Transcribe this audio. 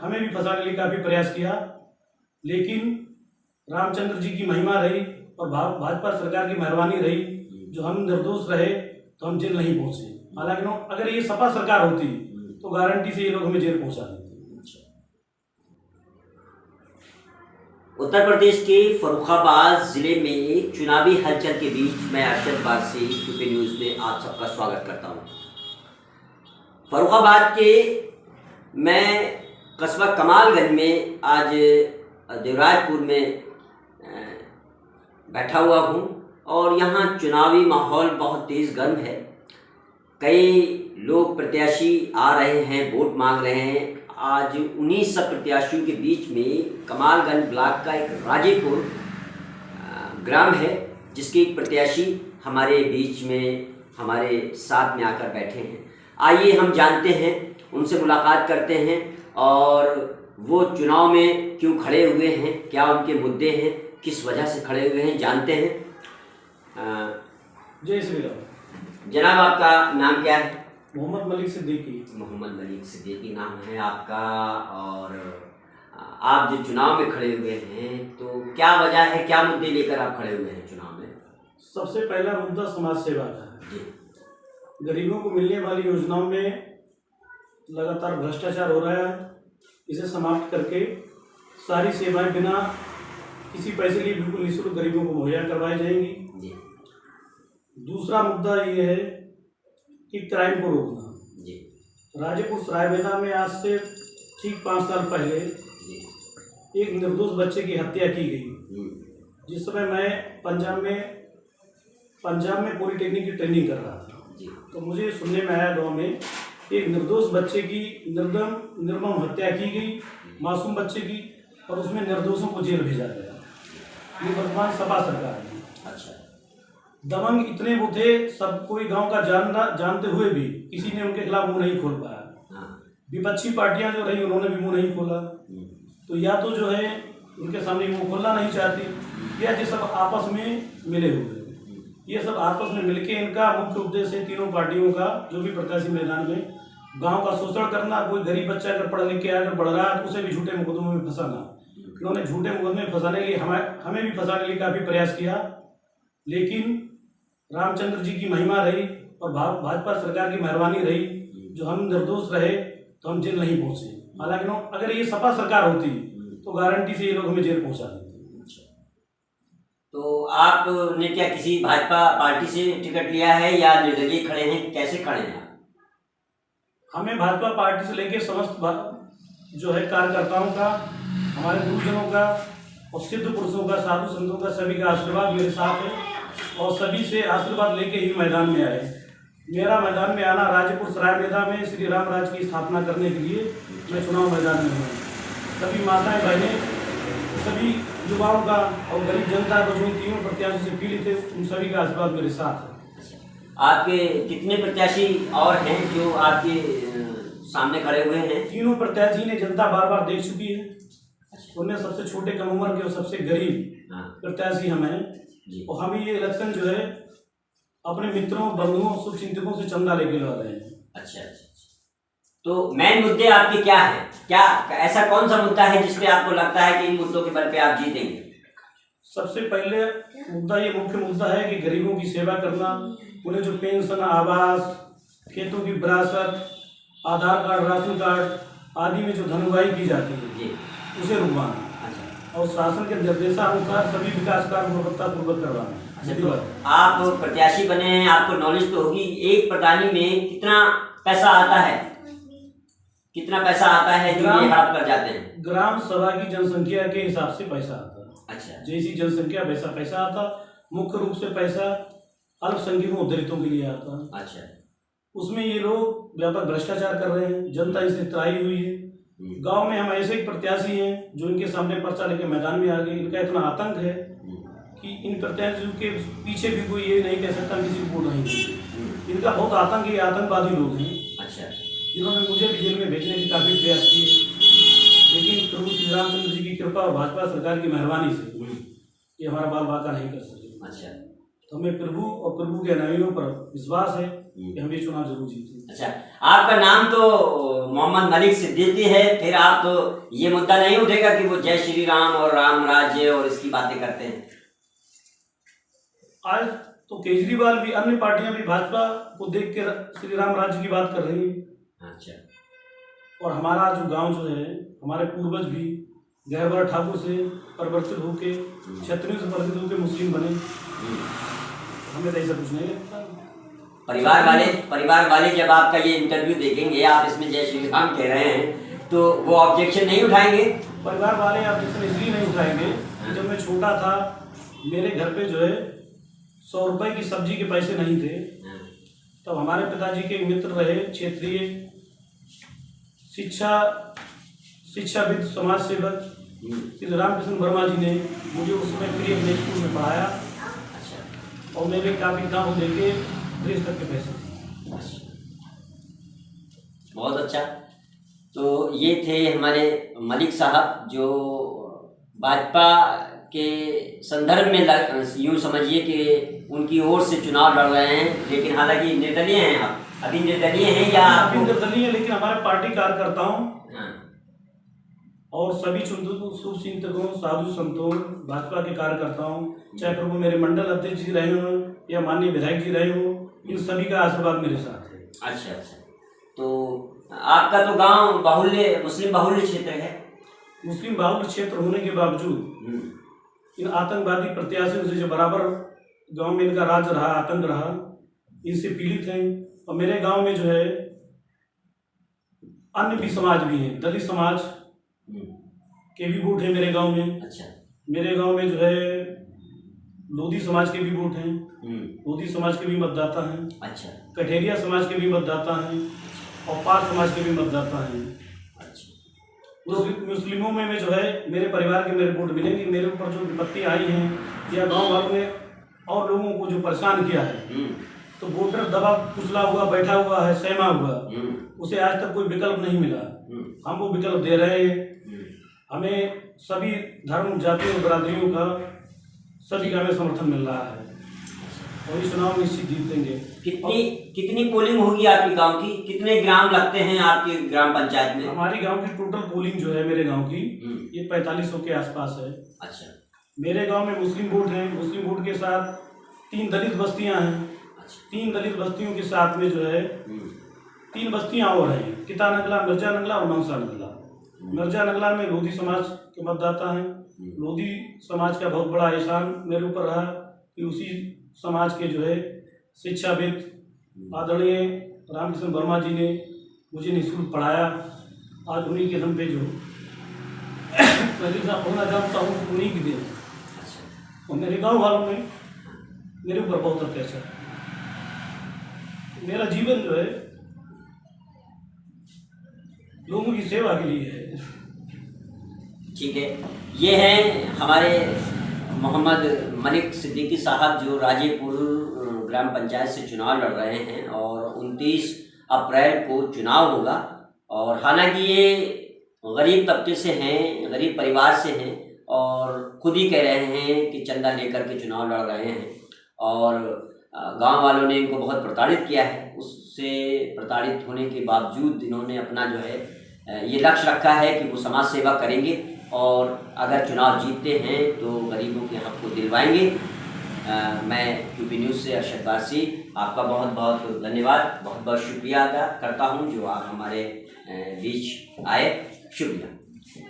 हमें भी फंसाने के लिए काफ़ी प्रयास किया, लेकिन रामचंद्र जी की महिमा रही और भाजपा सरकार की मेहरबानी रही, जो हम निर्दोष रहे तो हम जेल नहीं पहुंचे। हालांकि अगर ये सपा सरकार होती तो गारंटी से ये लोग हमें जेल पहुंचा देते। उत्तर प्रदेश के फर्रुखाबाद जिले में चुनावी हलचल के बीच मैं अरशद वारसी यूपी न्यूज़ में आप सबका स्वागत करता हूं। फर्रुखाबाद के मैं कस्बा कमालगंज में आज देवराजपुर में बैठा हुआ हूं और यहां चुनावी माहौल बहुत तेज़ गर्म है। कई लोग प्रत्याशी आ रहे हैं, वोट मांग रहे हैं। आज 19 प्रत्याशियों के बीच में कमालगंज ब्लॉक का एक राजेपुर ग्राम है, जिसके एक प्रत्याशी हमारे बीच में हमारे साथ में आकर बैठे हैं। आइए हम जानते हैं, उनसे मुलाकात करते हैं और वो चुनाव में क्यों खड़े हुए हैं, क्या उनके मुद्दे हैं, किस वजह से खड़े हुए हैं, जानते हैं। जय श्री राम। जनाब, आपका नाम क्या है? मोहम्मद मलिक सिद्दीकी। मोहम्मद मलिक सिद्दीकी नाम है आपका, और आप जो चुनाव में खड़े हुए हैं तो क्या वजह है, क्या मुद्दे लेकर आप खड़े हुए हैं चुनाव में? सबसे पहला मुद्दा समाज सेवा का है जी। गरीबों को मिलने वाली योजनाओं में लगातार भ्रष्टाचार हो रहा है। इसे समाप्त करके सारी सेवाएं बिना किसी पैसे लिए बिल्कुल निःशुल्क गरीबों को मुहैया करवाई जाएंगी जी। दूसरा मुद्दा ये है कि क्राइम को रोकना जी। राजेपुर सरायबेला में आज से ठीक 5 साल पहले एक निर्दोष बच्चे की हत्या की गई, जिस समय मैं पंजाब में पॉलिटेक्निक की ट्रेनिंग कर रहा था जी। तो मुझे सुनने में आया गांव में एक निर्दोष बच्चे की निर्मम हत्या की गई, मासूम बच्चे की, और उसमें निर्दोषों को जेल भेजा गया। ये वर्तमान सपा सरकार है। अच्छा, दबंग इतने वो थे, सब कोई गांव का जानते हुए भी किसी ने उनके खिलाफ मुंह नहीं खोल पाया। विपक्षी पार्टियां जो रही उन्होंने भी मुंह नहीं खोला। तो या तो जो है उनके सामने मुंह खोलना नहीं चाहती, या ये सब आपस में मिले हुए। ये सब आपस में मिलके इनका मुख्य उद्देश्य है तीनों पार्टियों का, जो भी प्रत्याशी मैदान में, गाँव का शोषण करना। कोई गरीब बच्चा अगर पढ़ लिख के आगे बढ़ रहा है तो उसे भी झूठे मुकदमों में फंसाना। इन्होंने झूठे मुकदमे में फंसाने के लिए हमें भी फंसाने के लिए काफ़ी प्रयास किया, लेकिन रामचंद्र जी की महिमा रही और भाजपा सरकार की मेहरबानी रही, जो हम निर्दोष रहे तो हम जेल नहीं पहुंचे। हालांकि अगर ये सपा सरकार होती तो गारंटी से ये लोग हमें जेल पहुंचा देते। तो आपने क्या किसी भाजपा पार्टी से टिकट लिया है या निर्दलीय खड़े हैं, कैसे खड़े हैं आप? हमें भाजपा पार्टी से लेकर समस्त जो है कार्यकर्ताओं का, हमारे गुरुजनों का और सिद्ध पुरुषों का, साधु संतों का, सभी का आशीर्वाद मेरे साथ है और सभी से आशीर्वाद लेके ही मैदान में आए। मेरा मैदान में आना राजेपुर सरायबेला में श्री राम राज्य की स्थापना करने के लिए मैं चुनाव मैदान में हूँ। सभी माताएं बहनें, सभी युवाओं का और गरीब जनता को जो इन तीनों प्रत्याशियों से पीड़ित है, उन सभी का आशीर्वाद मेरे साथ है। आपके कितने प्रत्याशी और हैं जो आपके सामने खड़े हुए हैं? तीनों प्रत्याशी ने जनता बार बार देख चुकी है। उनमें सबसे छोटे कम उम्र के और सबसे गरीब प्रत्याशी हम हैं, और हम ये इलेक्शन जो है अपने मित्रों, बंधुओं, शुभचिंतकों से चंदा लेके लड़ रहे हैं। अच्छा, तो मेन मुद्दे आपके क्या है? क्या ऐसा कौन सा मुद्दा है जिसपे आपको लगता है कि इन मुद्दों के बल पे आप जीतेंगे? सबसे पहले मुद्दा, ये मुख्य मुद्दा है कि गरीबों की सेवा करना, उन्हें जो पेंशन, आवास, खेतों की विरासत, आधार कार्ड, राशन कार्ड आदि में जो धनवाही की जाती है उसे रुकवाना। अच्छा। और शासन के निर्देशानुसार सभी विकास कार्य गुणवत्तापूर्वक करवाना। तो आप प्रत्याशी बने हैं, आपको नॉलेज तो होगी, एक प्रधानी में कितना पैसा आता है? कितना पैसा आता है जो ये हाथ कर जाते हैं? ग्राम सभा की जनसंख्या के हिसाब से पैसा आता है। अच्छा, जैसी जनसंख्या वैसा पैसा आता। मुख्य रूप से पैसा अल्पसंख्यकों दलितों के लिए आता है। अच्छा, उसमें ये लोग व्यापक भ्रष्टाचार कर रहे हैं, जनता इससे त्राही हुई है। गांव में हम ऐसे एक प्रत्याशी हैं जो इनके सामने पर्चा लेके मैदान में आ गए। इनका इतना आतंक है कि इन प्रत्याशियों के पीछे भी कोई ये नहीं कह सकता किसी को वोट नहीं देते। इनका बहुत आतंक, ये आतंकवादी लोग हैं। अच्छा, जिन्होंने मुझे भी जेल में भेजने की काफ़ी प्रयास किए, लेकिन प्रभु श्री रामचंद्र जी की कृपा और भाजपा सरकार की मेहरबानी से ये हमारा बाल बाका नहीं कर सके। अच्छा, तो हमें प्रभु और प्रभु के अनुयायियों पर विश्वास है कि हम ये चुनाव जरूर जीतेंगे। अच्छा, आपका नाम तो मोहम्मद मलिक सिद्दीकी है, फिर आप तो ये मुद्दा नहीं उठेगा कि वो जय श्री राम और राम राज्य और इसकी बातें करते हैं? आज तो केजरीवाल भी, अन्य पार्टियां भी भाजपा को देख के श्री राम राज्य की बात कर रही है। अच्छा। और हमारा जो गांव जो है, हमारे पूर्वज भी गहबर ठाकुर से परिवर्तित होके, क्षत्रियों से परिवर्तित होके मुस्लिम बने। हमें तो ऐसा कुछ नहीं लगता। परिवार वाले जब आपका ये इंटरव्यू देखेंगे, आप इसमें जय श्री राम कह रहे हैं, तो वो ऑब्जेक्शन नहीं उठाएंगे? परिवार वाले ऑब्जेक्शन इसलिए नहीं उठाएंगे कि जब मैं छोटा था, मेरे घर पे जो है 100 रुपए की सब्जी के पैसे नहीं थे। तब हमारे पिताजी के मित्र रहे क्षेत्रीय शिक्षाविद समाज सेवक श्री रामकृष्ण वर्मा जी ने मुझे उस समय फ्री अपने स्कूल में पढ़ाया। और मेरे काफी किताबों देके ड्रेस तक के पैसे। बहुत अच्छा। तो ये थे हमारे मलिक साहब, जो भाजपा के संदर्भ में यूँ समझिए कि उनकी ओर से चुनाव लड़ रहे हैं, लेकिन हालांकि निर्दलीय हैं। आप अभी निर्दलीय हैं या? अभी निर्दलीय, लेकिन हमारे पार्टी कार्यकर्ताओं और सभी शुभचिंतकों, साधु संतों, भाजपा के कार्यकर्ताओं, चाहे प्रभु मेरे मंडल अध्यक्ष जी रहे हों या माननीय विधायक जी रहे हो, इन सभी का आशीर्वाद मेरे साथ है। अच्छा। तो आपका तो गांव बाहुल्य, मुस्लिम बाहुल्य क्षेत्र है। मुस्लिम बाहुल्य क्षेत्र होने के बावजूद इन आतंकवादी प्रत्याशियों से जो बराबर गांव में इनका राज रहा, आतंक रहा, इनसे पीड़ित हैं। और मेरे गांव में जो है अन्य भी समाज भी हैं, दलित समाज के भी वोट है मेरे गांव में। अच्छा। मेरे गांव में जो है लोधी समाज के भी वोट हैं, लोधी समाज के भी मतदाता हैं। अच्छा। कठेरिया समाज के भी मतदाता हैं और पार समाज के भी मतदाता हैं। अच्छा। मुस्लिमों में जो है मेरे परिवार के मेरे वोट मिलेंगे। मेरे ऊपर जो विपत्ति आई है या गांव वालों ने और लोगों को जो परेशान किया है, तो वोटर दबा कुचला हुआ बैठा हुआ है, सहमा हुआ, उसे आज तक कोई विकल्प नहीं मिला। हम वो विकल्प दे रहे हैं। हमें सभी धर्म, जाति और बरादरियों का, सभी का हमें समर्थन मिल रहा है और ये चुनाव निश्चित जीतेंगे। कितनी पोलिंग होगी आपके गांव की? कितने ग्राम लगते हैं आपके ग्राम पंचायत में? हमारी गांव की टोटल पोलिंग जो है मेरे गांव की, ये 4500 के आसपास है। अच्छा। मेरे गांव में मुस्लिम वोट हैं। मुस्लिम वोट के साथ 3 दलित बस्तियां हैं। अच्छा। 3 दलित बस्तियों के साथ में जो है 3 बस्तियां और हैं, किता नगला, मिर्जा नगला और नौसा नगला। मिर्जा नगला में लोधी समाज के मतदाता हैं। लोधी समाज का बहुत बड़ा एहसान मेरे ऊपर रहा कि उसी समाज के जो है शिक्षाविद आदरणीय रामकृष्ण वर्मा जी ने मुझे निःशुल्क पढ़ाया। आज उन्हीं के दम पे जो मैं पढ़ना जानता हूँ, उन्हीं की देन। और मेरे गांव वालों ने मेरे ऊपर बहुत अत्याचार। मेरा जीवन जो है लोगों की सेवा के लिए है। ठीक है। ये हैं हमारे मोहम्मद मलिक सिद्दीकी साहब, जो राजेपुर ग्राम पंचायत से चुनाव लड़ रहे हैं और 29 अप्रैल को चुनाव होगा। और हालांकि ये गरीब तबके से हैं, गरीब परिवार से हैं और खुद ही कह रहे हैं कि चंदा लेकर के चुनाव लड़ रहे हैं। और गांव वालों ने इनको बहुत प्रताड़ित किया है। उससे प्रताड़ित होने के बावजूद इन्होंने अपना जो है ये लक्ष्य रखा है कि वो समाज सेवा करेंगे और अगर चुनाव जीतते हैं तो गरीबों के हक को दिलवाएंगे। मैं QP न्यूज़ से अरशद वारसी आपका बहुत बहुत धन्यवाद, बहुत बहुत शुक्रिया अदा करता हूं जो आप हमारे बीच आए। शुक्रिया।